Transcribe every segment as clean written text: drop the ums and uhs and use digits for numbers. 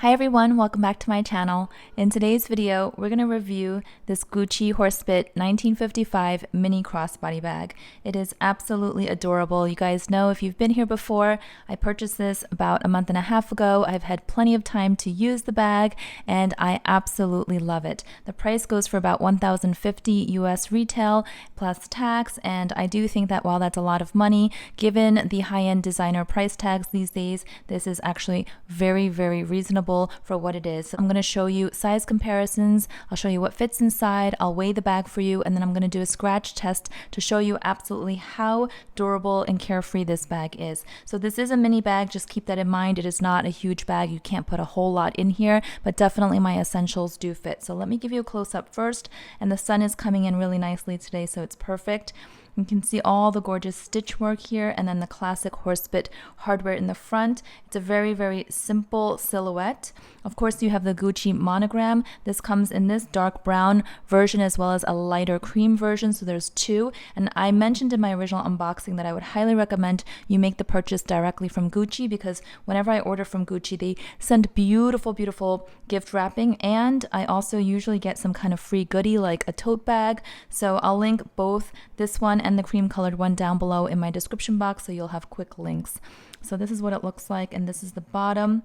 Hi everyone, welcome back to my channel. In today's video, we're going to review this Gucci Horsebit 1955 mini crossbody bag. It is absolutely adorable. You guys know if you've been here before, I purchased this about a month and a half ago. I've had plenty of time to use the bag and I absolutely love it. The price goes for about $1,050 US retail plus tax, and I do think that while that's a lot of money, given the high-end designer price tags these days, this is actually very, very reasonable for what it is. I'm going to show you size comparisons, I'll show you what fits inside, I'll weigh the bag for you, and then I'm going to do a scratch test to show you absolutely how durable and carefree this bag is. So this is a mini bag, just keep that in mind. It is not a huge bag, you can't put a whole lot in here, but definitely my essentials do fit. So let me give you a close-up first, and the sun is coming in really nicely today, so it's perfect. You can see all the gorgeous stitch work here, and then the classic Horsebit hardware in the front. It's a very, very simple silhouette. Of course, you have the Gucci monogram. This comes in this dark brown version as well as a lighter cream version, so there's two. And I mentioned in my original unboxing that I would highly recommend you make the purchase directly from Gucci, because whenever I order from Gucci, they send beautiful, beautiful gift wrapping, and I also usually get some kind of free goodie like a tote bag. So I'll link both this one and the cream colored one down below in my description box, so you'll have quick links. So this is what it looks like, and this is the bottom.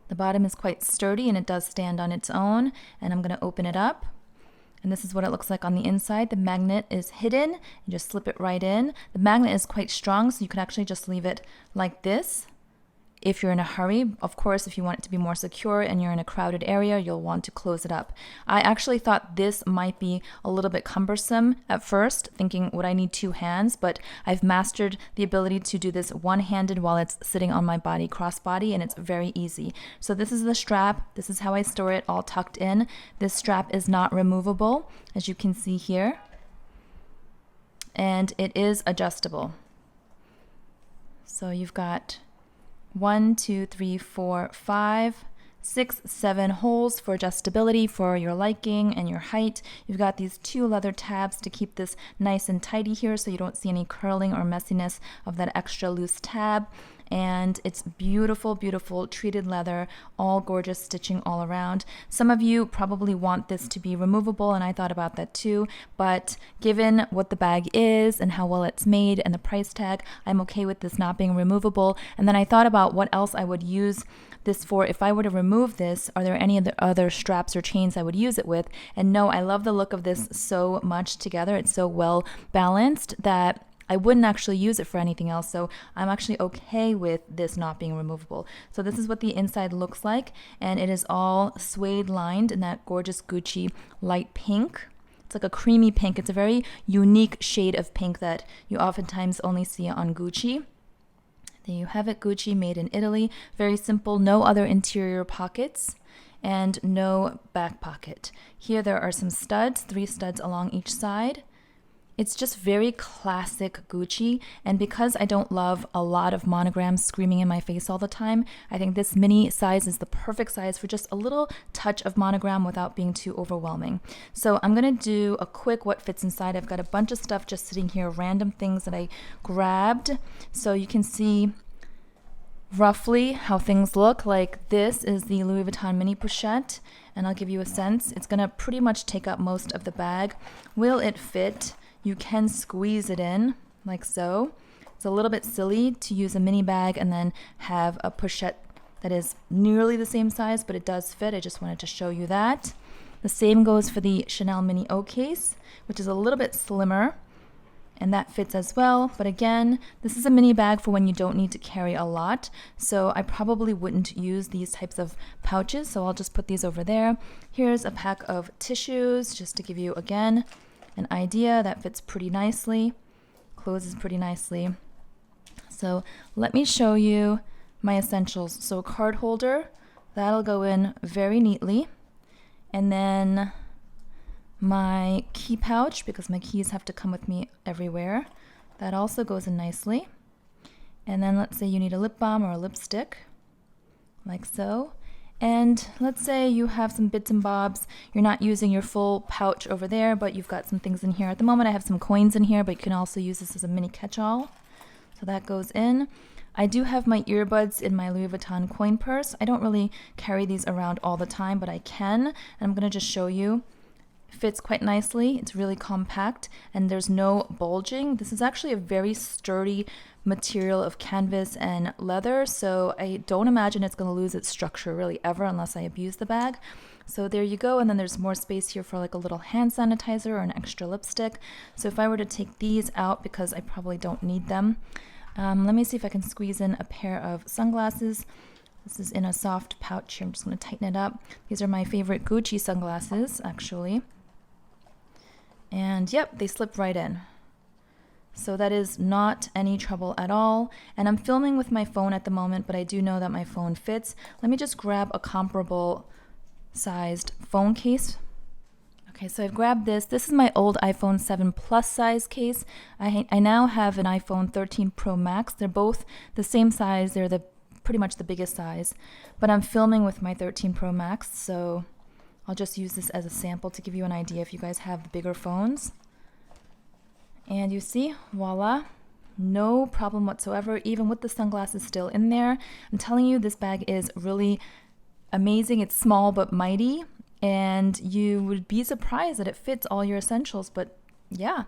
The bottom is quite sturdy and it does stand on its own, and I'm going to open it up. And this is what it looks like on the inside. The magnet is hidden. You just slip it right in. The magnet is quite strong, so you can actually just leave it like this. If you're in a hurry, of course, if you want it to be more secure and you're in a crowded area, you'll want to close it up. I actually thought this might be a little bit cumbersome at first, thinking, would I need two hands? But I've mastered the ability to do this one-handed while it's sitting on my body, crossbody, and it's very easy. So this is the strap. This is how I store it, all tucked in. This strap is not removable, as you can see here. And it is adjustable. So you've got 1, 2, 3, 4, 5, 6, 7 holes for adjustability for your liking and your height. You've got these two leather tabs to keep this nice and tidy here so you don't see any curling or messiness of that extra loose tab. And it's beautiful, beautiful treated leather, all gorgeous stitching all around. Some of you probably want this to be removable, and I thought about that too, but given what the bag is and how well it's made and the price tag, I'm okay with this not being removable. And then I thought about what else I would use this for. If I were to remove this, are there any other straps or chains I would use it with? And no, I love the look of this so much together. It's so well balanced that I wouldn't actually use it for anything else, so I'm actually okay with this not being removable. So this is what the inside looks like, and it is all suede lined in that gorgeous Gucci light pink. It's like a creamy pink. It's a very unique shade of pink that you oftentimes only see on Gucci. There you have it, Gucci, made in Italy. Very simple, no other interior pockets, and no back pocket. Here there are some studs, 3 studs along each side. It's just very classic Gucci, and because I don't love a lot of monograms screaming in my face all the time, I think this mini size is the perfect size for just a little touch of monogram without being too overwhelming. So I'm going to do a quick what fits inside. I've got a bunch of stuff just sitting here, random things that I grabbed, so you can see roughly how things look. Like this is the Louis Vuitton mini pochette, and I'll give you a sense. It's going to pretty much take up most of the bag. Will it fit? You can squeeze it in like so. It's a little bit silly to use a mini bag and then have a pochette that is nearly the same size, but it does fit. I just wanted to show you that. The same goes for the Chanel Mini O case, which is a little bit slimmer, and that fits as well. But again, this is a mini bag for when you don't need to carry a lot, so I probably wouldn't use these types of pouches, so I'll just put these over there. Here's a pack of tissues, just to give you, again, an idea. That fits pretty nicely, closes pretty nicely. So let me show you my essentials. So a card holder, that'll go in very neatly. And then my key pouch, because my keys have to come with me everywhere. That also goes in nicely. And then let's say you need a lip balm or a lipstick, like so. And let's say you have some bits and bobs. You're not using your full pouch over there, but you've got some things in here. At the moment, I have some coins in here, but you can also use this as a mini catch-all. So that goes in. I do have my earbuds in my Louis Vuitton coin purse. I don't really carry these around all the time, but I can. And I'm going to just show you. It fits quite nicely. It's really compact and there's no bulging. This is actually a very sturdy material of canvas and leather, so I don't imagine it's going to lose its structure really ever unless I abuse the bag. So there you go, and then there's more space here for like a little hand sanitizer or an extra lipstick. So if I were to take these out, because I probably don't need them, let me see if I can squeeze in a pair of sunglasses. This is in a soft pouch here. I'm just going to tighten it up. These are my favorite Gucci sunglasses, actually. And yep, they slip right in. So that is not any trouble at all. And I'm filming with my phone at the moment, but I do know that my phone fits. Let me just grab a comparable sized phone case. Okay, so I've grabbed this. This is my old iPhone 7 Plus size case. I now have an iPhone 13 Pro Max. They're both the same size. They're pretty much the biggest size. But I'm filming with my 13 Pro Max, so I'll just use this as a sample to give you an idea if you guys have the bigger phones. And you see, voila, no problem whatsoever, even with the sunglasses still in there. I'm telling you, this bag is really amazing. It's small but mighty, and you would be surprised that it fits all your essentials, but yeah.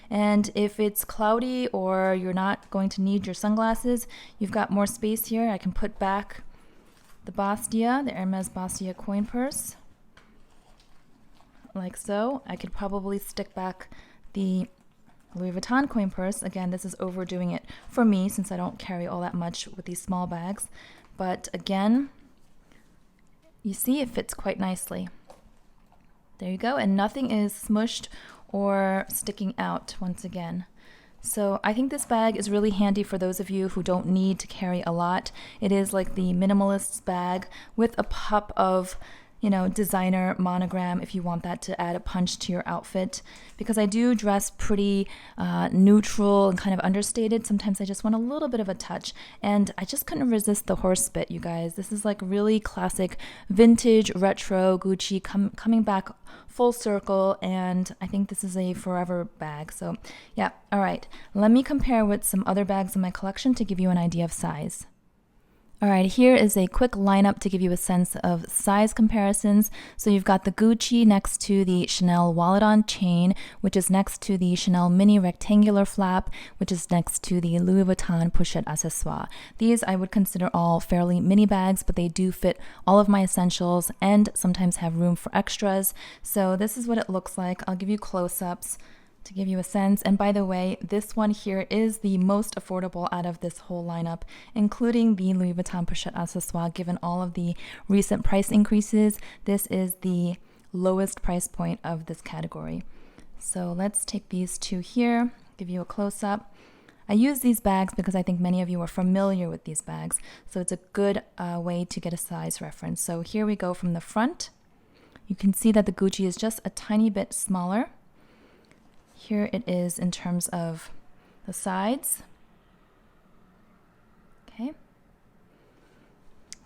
And if it's cloudy or you're not going to need your sunglasses, you've got more space here. I can put back the Bastia, the Hermes Bastia coin purse, like so. I could probably stick back the Louis Vuitton coin purse. Again, this is overdoing it for me since I don't carry all that much with these small bags. But again, you see it fits quite nicely. There you go. And nothing is smushed or sticking out once again. So I think this bag is really handy for those of you who don't need to carry a lot. It is like the minimalist's bag with a pop of, you know, designer monogram if you want that to add a punch to your outfit. Because I do dress pretty neutral and kind of understated. Sometimes I just want a little bit of a touch. And I just couldn't resist the Horsebit, you guys. This is like really classic, vintage, retro Gucci coming back full circle. And I think this is a forever bag. So yeah, all right. Let me compare with some other bags in my collection to give you an idea of size. All right, here is a quick lineup to give you a sense of size comparisons. So you've got the Gucci next to the Chanel wallet on chain, which is next to the Chanel mini rectangular flap, which is next to the Louis Vuitton pochette accessoire. These I would consider all fairly mini bags, but they do fit all of my essentials and sometimes have room for extras. So this is what it looks like. I'll give you close-ups to give you a sense. And by the way, this one here is the most affordable out of this whole lineup, including the Louis Vuitton pochette accessoire. Given all of the recent price increases, this is the lowest price point of this category. So let's take these two here, give you a close-up. I use these bags because I think many of you are familiar with these bags, so it's a good way to get a size reference. So here we go from the front. You can see that the Gucci is just a tiny bit smaller. Here it is in terms of the sides. Okay.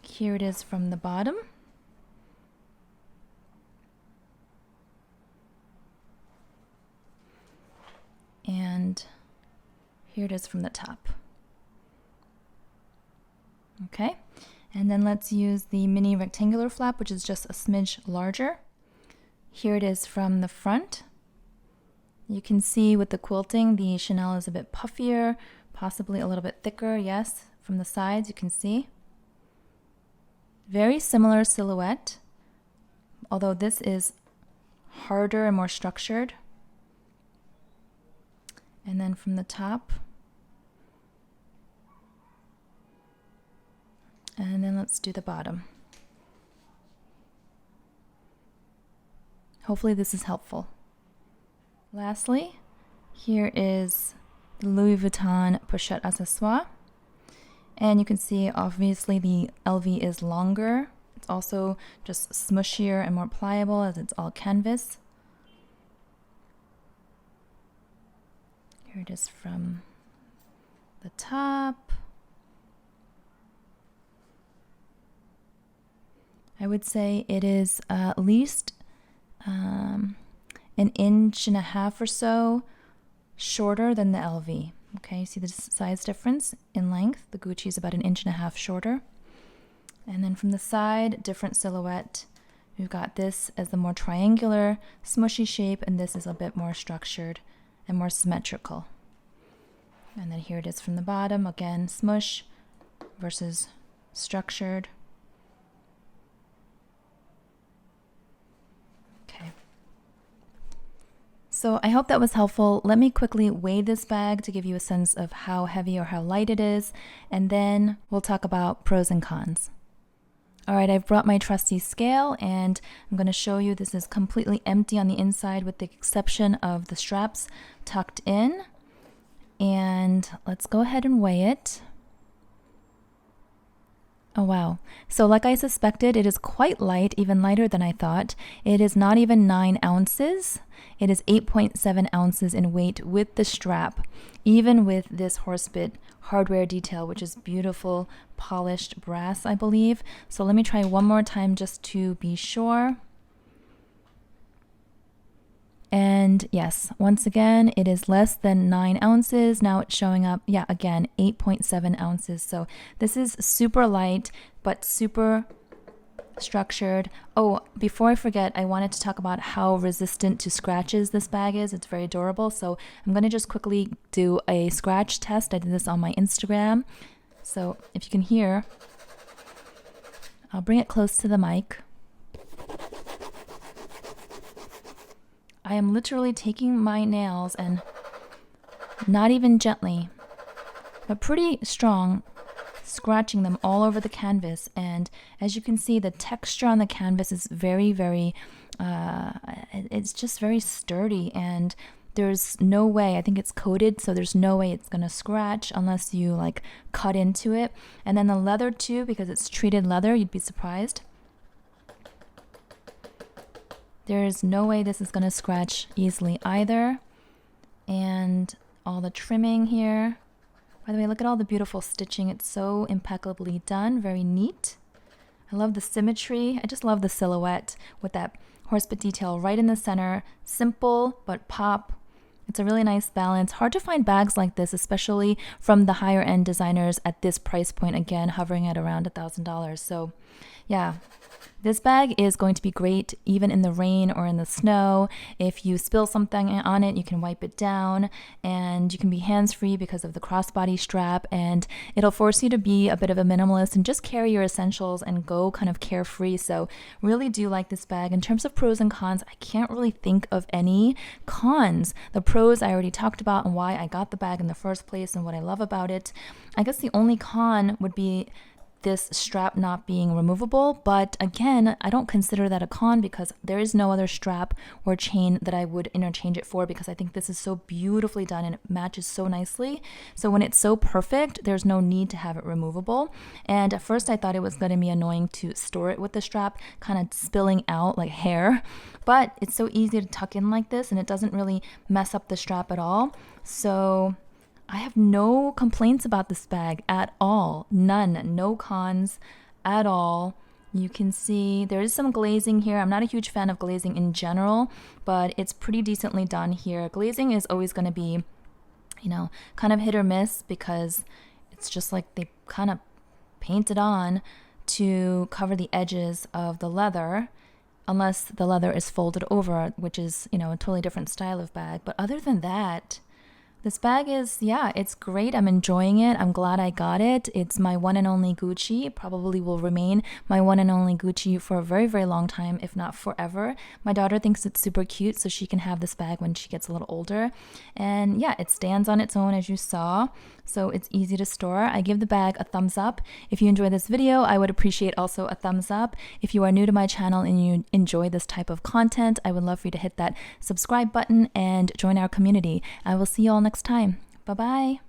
Here it is from the bottom. And here it is from the top. Okay. And then let's use the mini rectangular flap, which is just a smidge larger. Here it is from the front. You can see with the quilting, the Chanel is a bit puffier, possibly a little bit thicker. Yes, from the sides, you can see. Very similar silhouette, although this is harder and more structured. And then from the top. And then let's do the bottom. Hopefully this is helpful. Lastly, here is the Louis Vuitton pochette accessoire. And you can see obviously the LV is longer. It's also just smushier and more pliable as it's all canvas. Here it is from the top. I would say it is at least an inch and a half or so shorter than the LV. Okay, you see the size difference in length. The Gucci is about 1.5 inches shorter. And then from the side, different silhouette. We've got this as the more triangular, smushy shape, and this is a bit more structured and more symmetrical. And then here it is from the bottom, again, smush versus structured. Okay. So I hope that was helpful. Let me quickly weigh this bag to give you a sense of how heavy or how light it is, and then we'll talk about pros and cons. All right, I've brought my trusty scale, and I'm going to show you this is completely empty on the inside with the exception of the straps tucked in. And let's go ahead and weigh it. Oh wow. So like I suspected, it is quite light, even lighter than I thought. It is not even 9 ounces. It is 8.7 ounces in weight with the strap, even with this Horsebit hardware detail, which is beautiful polished brass, I believe. So let me try one more time just to be sure. And yes, once again, it is less than 9 ounces. Now it's showing up, yeah, again, 8.7 ounces. So this is super light, but super structured. Oh, before I forget, I wanted to talk about how resistant to scratches this bag is. It's very durable. So I'm going to just quickly do a scratch test. I did this on my Instagram. So if you can hear, I'll bring it close to the mic. I am literally taking my nails and not even gently, but pretty strong, scratching them all over the canvas. And as you can see, the texture on the canvas is very, very, it's just very sturdy, and there's no way, I think it's coated, so there's no way it's gonna scratch unless you like cut into it. And then the leather too, because it's treated leather, you'd be surprised. There's no way this is going to scratch easily either. And all the trimming here. By the way, look at all the beautiful stitching. It's so impeccably done. Very neat. I love the symmetry. I just love the silhouette with that Horsebit detail right in the center. Simple, but pop. It's a really nice balance. Hard to find bags like this, especially from the higher end designers at this price point. Again, hovering at around $1,000. So yeah. This bag is going to be great even in the rain or in the snow. If you spill something on it, you can wipe it down, and you can be hands-free because of the crossbody strap, and it'll force you to be a bit of a minimalist and just carry your essentials and go kind of carefree. So really do like this bag. In terms of pros and cons, I can't really think of any cons. The pros I already talked about and why I got the bag in the first place and what I love about it. I guess the only con would be this strap not being removable, but again, I don't consider that a con because there is no other strap or chain that I would interchange it for, because I think this is so beautifully done and it matches so nicely. So when it's so perfect, there's no need to have it removable. And at first I thought it was going to be annoying to store it with the strap kind of spilling out like hair, but it's so easy to tuck in like this and it doesn't really mess up the strap at all. So I have no complaints about this bag at all. None. No cons at all. You can see there is some glazing here. I'm not a huge fan of glazing in general, but it's pretty decently done here. Glazing is always going to be, you know, kind of hit or miss because it's just like they kind of paint it on to cover the edges of the leather, unless the leather is folded over, which is, you know, a totally different style of bag. But other than that, this bag is, yeah, it's great. I'm enjoying it. I'm glad I got it. It's my one and only Gucci. It probably will remain my one and only Gucci for a very, very long time, if not forever. My daughter thinks it's super cute, so she can have this bag when she gets a little older. And yeah, it stands on its own, as you saw, so it's easy to store. I give the bag a thumbs up. If you enjoy this video, I would appreciate also a thumbs up. If you are new to my channel and you enjoy this type of content, I would love for you to hit that subscribe button and join our community. I will see you all next time. Bye-bye.